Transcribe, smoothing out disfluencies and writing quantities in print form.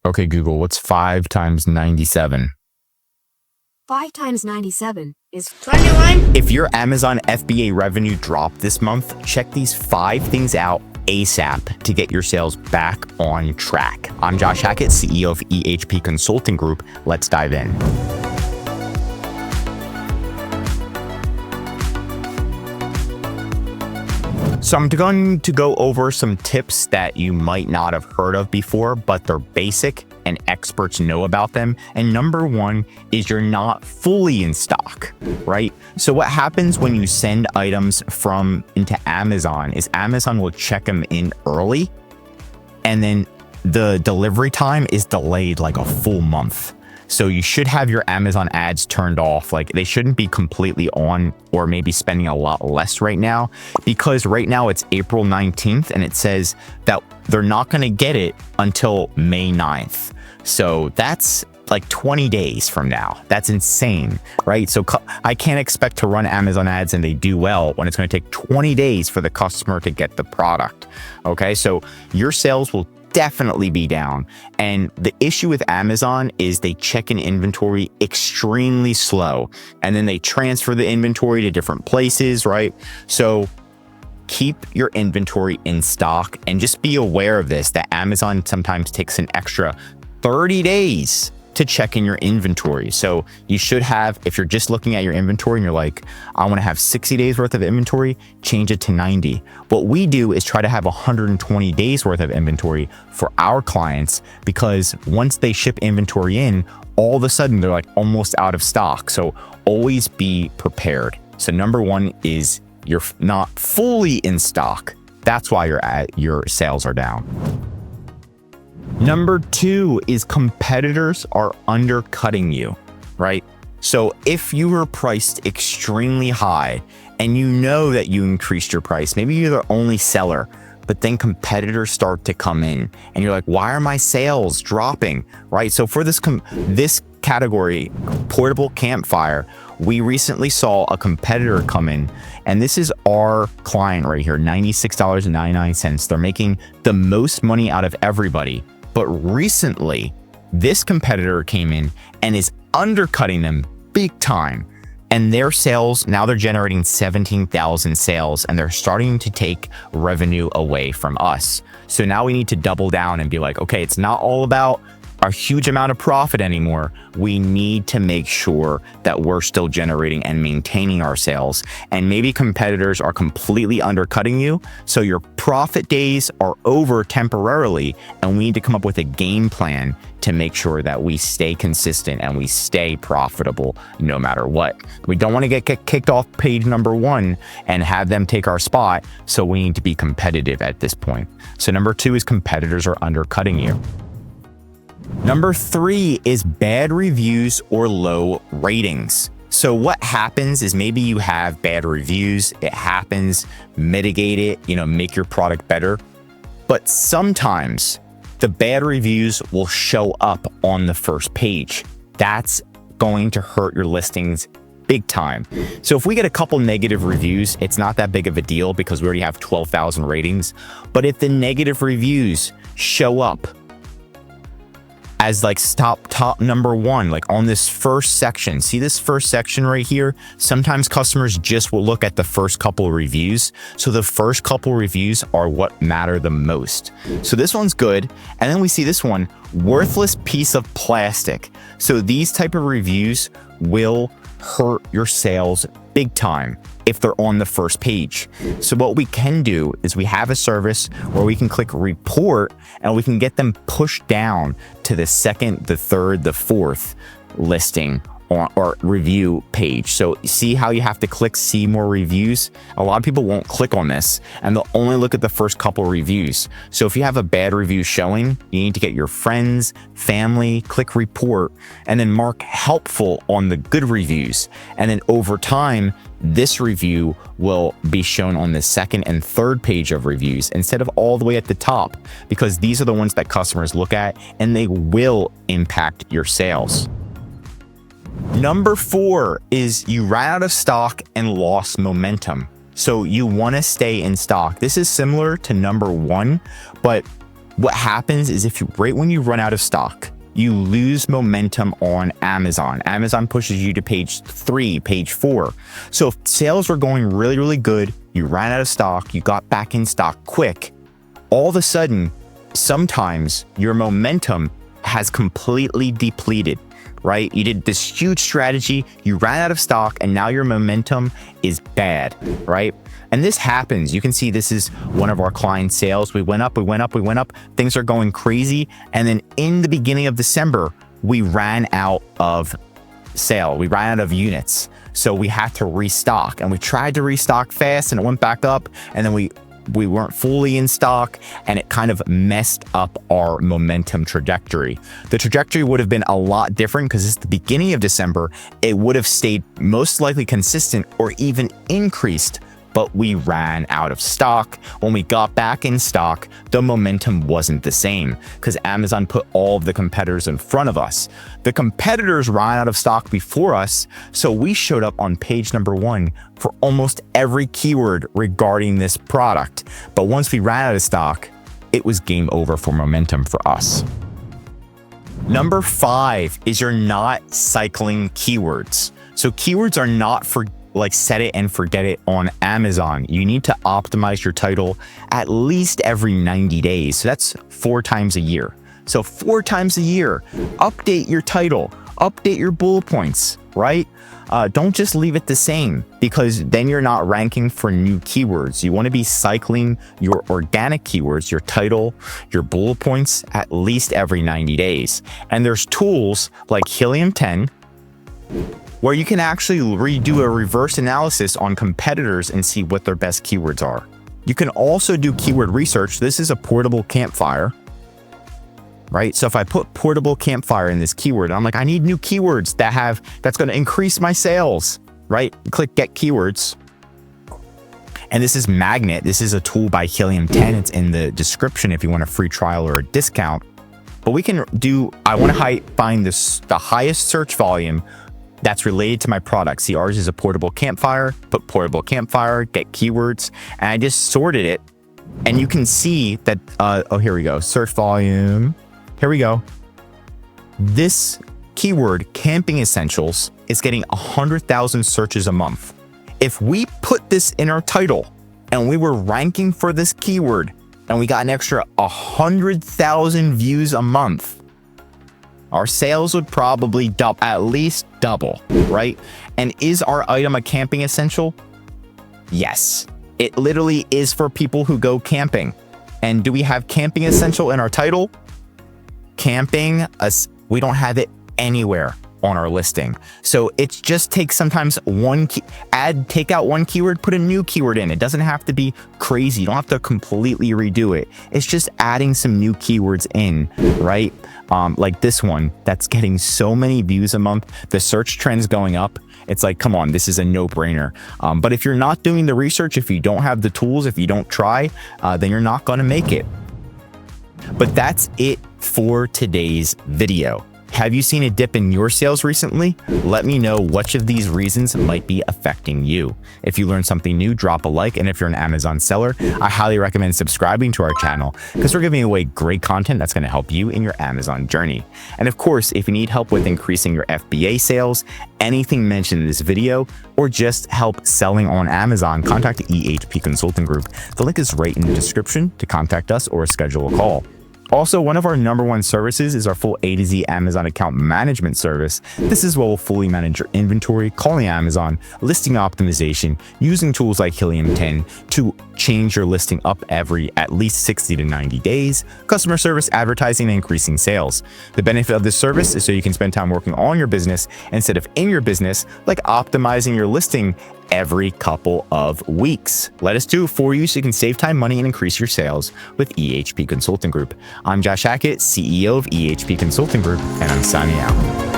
Okay, Google, what's 5 times 97? 5 times 97 is 21. If your Amazon FBA revenue dropped this month, check these 5 things out ASAP to get your sales back on track. I'm Josh Hackett, CEO of EHP Consulting Group. Let's dive in. So I'm going to go over some tips that you might not have heard of before, but they're basic and experts know about them. And number 1 is you're not fully in stock, right? So what happens when you send items into Amazon is Amazon will check them in early, and then the delivery time is delayed like a full month. So you should have your Amazon ads turned off. Like, they shouldn't be completely on, or maybe spending a lot less right now, because right now it's April 19th and it says that they're not going to get it until May 9th. So that's like 20 days from now. That's insane, right? So I can't expect to run Amazon ads and they do well when it's going to take 20 days for the customer to get the product. Okay, so your sales will definitely be down. And the issue with Amazon is they check in inventory extremely slow, and then they transfer the inventory to different places, right? So keep your inventory in stock, and just be aware of this, that Amazon sometimes takes an extra 30 days to check in your inventory. So you should have, if you're just looking at your inventory and you're like, I want to have 60 days worth of inventory, change it to 90. What we do is try to have 120 days worth of inventory for our clients, because once they ship inventory in, all of a sudden they're like almost out of stock. So always be prepared. So number 1 is you're not fully in stock. That's why your sales are down. Number 2 is competitors are undercutting you, right? So if you were priced extremely high and you know that you increased your price, maybe you're the only seller, but then competitors start to come in and you're like, why are my sales dropping, right? So for this category, portable campfire, we recently saw a competitor come in, and this is our client right here, $96.99. They're making the most money out of everybody. But recently, this competitor came in and is undercutting them big time. And their sales, now they're generating 17,000 sales, and they're starting to take revenue away from us. So now we need to double down and be like, okay, it's not all about a huge amount of profit anymore. We need to make sure that we're still generating and maintaining our sales. And maybe competitors are completely undercutting you, so your profit days are over temporarily, and we need to come up with a game plan to make sure that we stay consistent and we stay profitable no matter what. We don't want to get kicked off page number 1 and have them take our spot, so we need to be competitive at this point. So number 2 is competitors are undercutting you. Number 3 is bad reviews or low ratings. So what happens is, maybe you have bad reviews. It happens, mitigate it, make your product better. But sometimes the bad reviews will show up on the first page. That's going to hurt your listings big time. So if we get a couple negative reviews, it's not that big of a deal because we already have 12,000 ratings. But if the negative reviews show up as like top number 1, like on this first section, see this first section right here? Sometimes customers just will look at the first couple of reviews. So the first couple reviews are what matter the most. So this one's good. And then we see this one, worthless piece of plastic. So these type of reviews will hurt your sales big time if they're on the first page. So what we can do is we have a service where we can click report, and we can get them pushed down to the 2nd, the 3rd, the 4th listing or review page. So see how you have to click see more reviews? A lot of people won't click on this, and they'll only look at the first couple reviews. So if you have a bad review showing, you need to get your friends, family, click report, and then mark helpful on the good reviews. And then over time, this review will be shown on the 2nd and 3rd page of reviews instead of all the way at the top, because these are the ones that customers look at, and they will impact your sales. Number 4 is you ran out of stock and lost momentum. So you want to stay in stock. This is similar to number 1, but What happens is right when you run out of stock, you lose momentum on Amazon. Amazon pushes you to page 3, page 4. So if sales were going really, really good, you ran out of stock, you got back in stock quick, all of a sudden, sometimes your momentum has completely depleted, right? You did this huge strategy, you ran out of stock, and now your momentum is bad, right? And this happens. You can see this is one of our client sales. We went up, we went up, we went up. Things are going crazy. And then in the beginning of December, we ran out of sale. We ran out of units. So we had to restock, and we tried to restock fast and it went back up, and then we weren't fully in stock, and it kind of messed up our momentum trajectory. The trajectory would have been a lot different because it's the beginning of December. It would have stayed most likely consistent or even increased, but we ran out of stock. When we got back in stock, the momentum wasn't the same because Amazon put all of the competitors in front of us. The competitors ran out of stock before us, so we showed up on page number 1 for almost every keyword regarding this product. But once we ran out of stock, it was game over for momentum for us. Number 5 is you're not cycling keywords. So keywords are not for like set it and forget it on Amazon. You need to optimize your title at least every 90 days. So that's 4 times a year. So 4 times a year, update your title, update your bullet points, right? Don't just leave it the same, because then you're not ranking for new keywords. You want to be cycling your organic keywords, your title, your bullet points at least every 90 days. And there's tools like Helium 10, where you can actually redo a reverse analysis on competitors and see what their best keywords are. You can also do keyword research. This is a portable campfire, right? So if I put portable campfire in this keyword, I'm like, I need new keywords that's going to increase my sales, right? Click get keywords. And this is Magnet. This is a tool by Helium 10. It's in the description if you want a free trial or a discount. But we can do, I want to find the highest search volume that's related to my product. See, ours is a portable campfire, put portable campfire, get keywords, and I just sorted it. And you can see that, oh, here we go, search volume. Here we go. This keyword, camping essentials, is getting 100,000 searches a month. If we put this in our title and we were ranking for this keyword and we got an extra 100,000 views a month, our sales would probably at least double, right? And is our item a camping essential? Yes, it literally is for people who go camping. And do we have camping essential in our title? Camping, we don't have it anywhere on our listing. So it just takes sometimes take out one keyword, put a new keyword in. It doesn't have to be crazy. You don't have to completely redo it. It's just adding some new keywords in, right? Like this one that's getting so many views a month, the search trend's going up. It's like, come on, this is a no-brainer. But if you're not doing the research, if you don't have the tools, if you don't try, then you're not going to make it. But that's it for today's video. Have you seen a dip in your sales recently? Let me know which of these reasons might be affecting you. If you learned something new, drop a like. And if you're an Amazon seller, I highly recommend subscribing to our channel because we're giving away great content that's going to help you in your Amazon journey. And of course, if you need help with increasing your FBA sales, anything mentioned in this video, or just help selling on Amazon, contact the EHP Consulting Group. The link is right in the description to contact us or schedule a call. Also, one of our #1 services is our full A to Z Amazon account management service. This is where we'll fully manage your inventory, calling Amazon, listing optimization, using tools like Helium 10 to change your listing up every at least 60 to 90 days, customer service, advertising, and increasing sales. The benefit of this service is so you can spend time working on your business instead of in your business, like optimizing your listing every couple of weeks. Let us do it for you so you can save time, money, and increase your sales with EHP Consulting Group. I'm Josh Hackett, CEO of EHP Consulting Group, and I'm signing out.